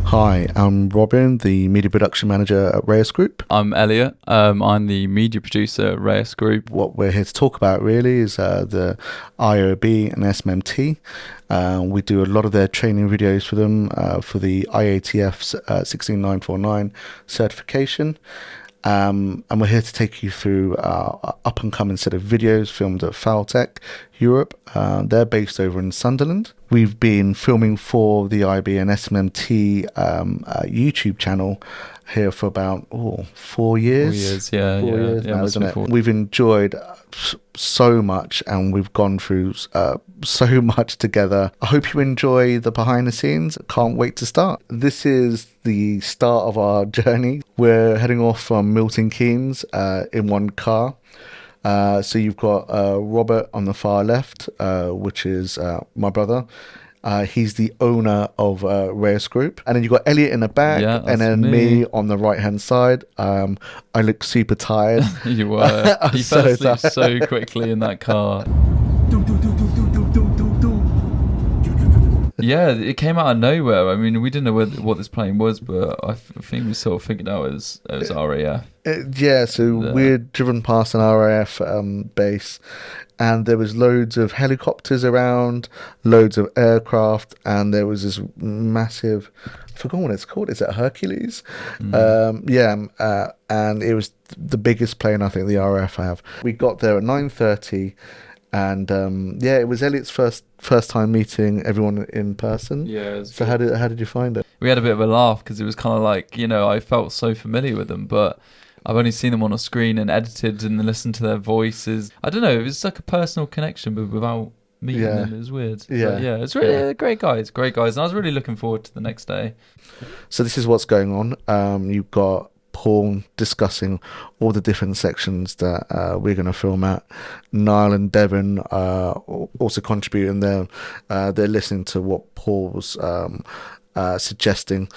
Hi, I'm Robin, the Media Production Manager at REAS Group. I'm Elliot. I'm the media producer at REAS Group. What we're here to talk about really is the IAOB and SMMT. We do a lot of their training videos for them for the IATF 16949 certification. And we're here to take you through our up-and-coming set of videos filmed at Faltec Europe. They're based over in Sunderland. We've been filming for the IAOB and SMMT YouTube channel here for about 4 years. 4 years, yeah. 4 years now, must isn't be it? 4. We've enjoyed so much, and we've gone through so much together. I hope you enjoy the behind the scenes. Can't wait to start. This is the start of our journey. We're heading off from Milton Keynes in one car. So you've got Robert on the far left, which is my brother. He's the owner of REAS Group. And then you've got Elliot in the back, and then me on the right-hand side. I look super tired. You were. You fell asleep so quickly in that car. Yeah, it came out of nowhere. I mean, we didn't know what this plane was, but I think we sort of figured out it was RAF. Yeah, so we'd driven past an RAF base, and there was loads of helicopters around, loads of aircraft, and there was this massive, I forgot what it's called, is it Hercules? And it was the biggest plane I think the RAF have. We got there at 9:30. And it was Elliot's first time meeting everyone in person. Yeah. So how did you find it? We had a bit of a laugh because it was kind of like, I felt so familiar with them, but I've only seen them on a screen and edited and listened to their voices. I don't know, it was like a personal connection, but without meeting them. It was weird. But it's really great guys, and I was really looking forward to the next day. So this is what's going on. You've got Paul discussing all the different sections that we're going to film at. Niall and Devon also contributing there. They're listening to what Paul was suggesting,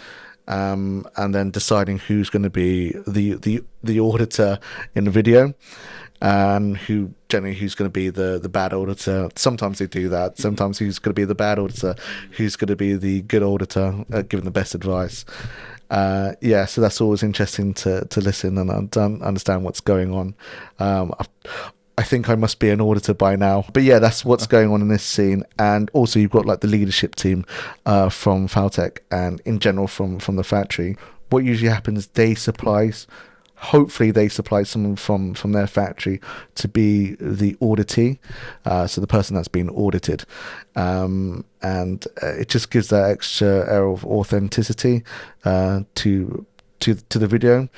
and then deciding who's going to be the auditor in the video, and who's going to be the bad auditor. Sometimes they do that. Sometimes who's going to be the bad auditor, who's going to be the good auditor, giving the best advice. So that's always interesting to listen and understand what's going on. I think I must be an auditor by now, but yeah, that's what's going on in this scene. And also you've got like the leadership team from Faltec and in general from the factory. What usually happens, hopefully they supply someone from their factory to be the auditee, so the person that's been audited, and it just gives that extra air of authenticity to the video,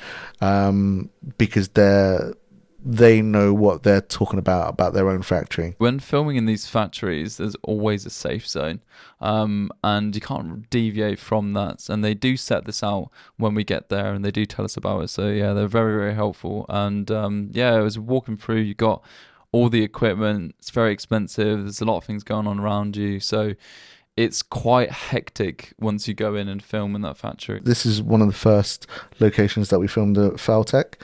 because they know what they're talking about their own factory. When filming in these factories, there's always a safe zone, and you can't deviate from that. And they do set this out when we get there, and they do tell us about it. So yeah, they're very, very helpful. And I was walking through, you got all the equipment. It's very expensive. There's a lot of things going on around you. So it's quite hectic once you go in and film in that factory. This is one of the first locations that we filmed at Faltec.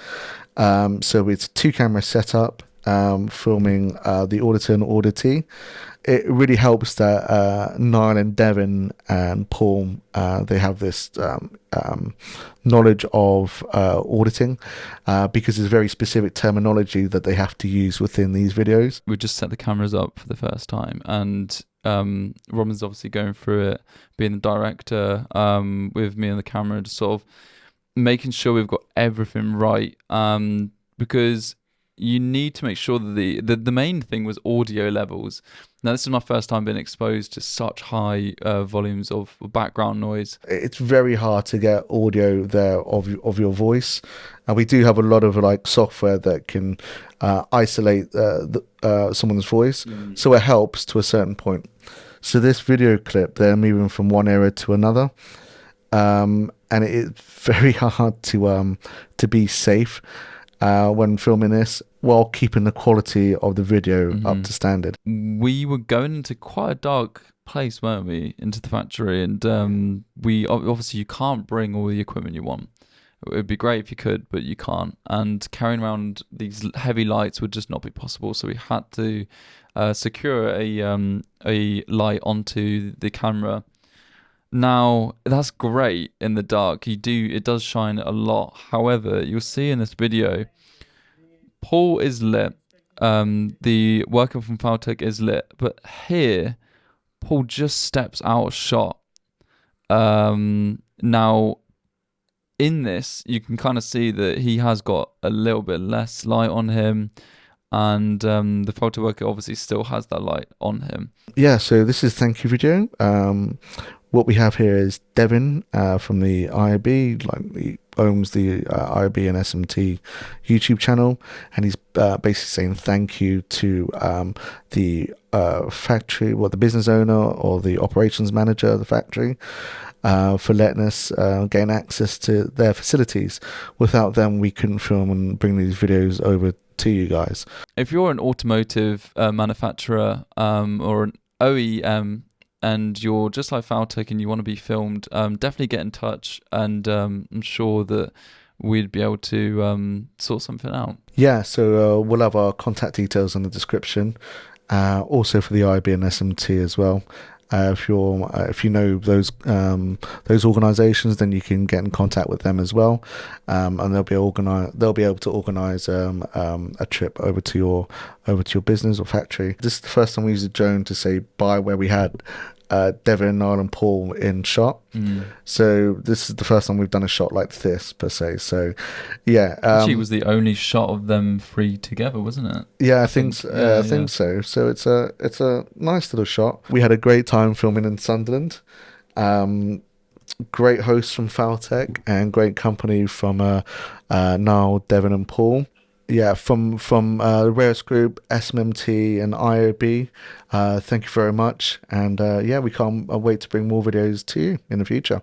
So it's 2-camera setup, filming the auditor and auditee. It really helps that Niall and Devon and Paul, they have this knowledge of auditing, because there's very specific terminology that they have to use within these videos. We just set the cameras up for the first time, and Robin's obviously going through it, being the director, with me and the camera, just sort of making sure we've got everything right, because you need to make sure that the main thing was audio levels. Now, this is my first time being exposed to such high volumes of background noise. It's very hard to get audio there of your voice, and we do have a lot of like software that can isolate someone's voice, so it helps to a certain point. So this video clip, they're moving from one area to another, and it's very hard to be safe when filming this, while keeping the quality of the video up to standard. We were going into quite a dark place, weren't we, into the factory, and we obviously, you can't bring all the equipment you want. It would be great if you could, but you can't, and carrying around these heavy lights would just not be possible. So we had to secure a light onto the camera Now that's great in the dark. It does shine a lot. However, you'll see in this video, Paul is lit. The worker from Faltec is lit, but here Paul just steps out of shot. Now in this, you can kind of see that he has got a little bit less light on him, and the photo worker obviously still has that light on him. Yeah, so this is thank you video. What we have here is Devin from the IAB, like he owns the IAB and SMMT YouTube channel, and he's basically saying thank you to the factory, the business owner or the operations manager of the factory, for letting us gain access to their facilities. Without them, we couldn't film and bring these videos over to you guys. If you're an automotive manufacturer or an OEM, and you're just like Faltec and you want to be filmed, definitely get in touch, and I'm sure that we'd be able to sort something out. Yeah, so we'll have our contact details in the description, also for the IB and SMT as well. If you know those organisations, then you can get in contact with them as well, and they'll be able to organise a trip over to your business or factory. This is the first time we used a drone to say bye, where we had Devin, Niall and Paul in shot. So this is the first time we've done a shot like this per se. So yeah, actually it was the only shot of them three together, wasn't it? Yeah, I think so. So it's a nice little shot. We had a great time filming in Sunderland. Great hosts from Faltec and great company from Niall, Devin and Paul. Yeah, from REAS Group, SMMT and IAOB. Thank you very much, and yeah, we can't wait to bring more videos to you in the future.